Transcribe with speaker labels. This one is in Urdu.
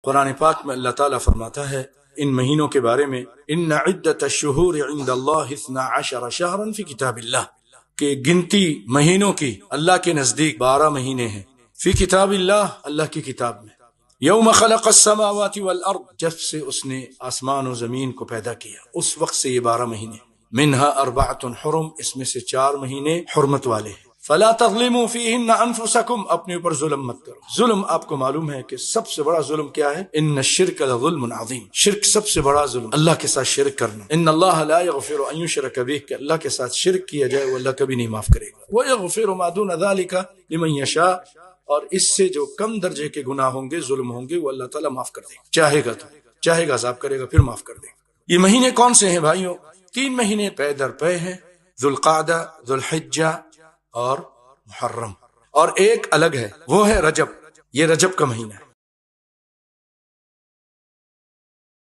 Speaker 1: قرآن پاک میں اللہ تعالیٰ فرماتا ہے ان مہینوں کے بارے میں، ان عدت الشہور عند اللہ 12 شہرا فی کتاب اللہ، کہ گنتی مہینوں کی اللہ کے نزدیک 12 مہینے ہیں، فی کتاب اللہ، اللہ کی کتاب میں، یوم خلق السماوات والارض، جب سے اس نے آسمان و زمین کو پیدا کیا اس وقت سے یہ 12 مہینے، منہا 4 حرم، اس میں سے 4 مہینے حرمت والے ہیں، فلا تظلموا فیہن انفسکم، اپنے اوپر ظلم مت کرو۔ ظلم آپ کو معلوم ہے کہ سب سے بڑا ظلم کیا ہے؟ ان الشرک لظلم عظیم، شرک سب سے بڑا ظلم، اللہ کے ساتھ شرک کرنا۔ ان اللہ لا یغفر ان یشرک بہ، کہ اللہ کے ساتھ شرک کیا جائے وہ اللہ کبھی نہیں معاف کرے گا، ویغفر ما دون ذلک لمن یشاء، اور اس سے جو کم درجے کے گناہ ہوں گے، ظلم ہوں گے، وہ اللہ تعالیٰ معاف کر دے گا، چاہے گا تو، چاہے گا عذاب کرے گا پھر معاف کر دے گا۔ یہ مہینے کون سے ہیں بھائیوں؟ 3 مہینے پے در پے ہیں، ذوالقعدہ، ذوالحجہ اور محرم، اور ایک الگ ہے وہ ہے رجب، یہ رجب کا مہینہ ہے۔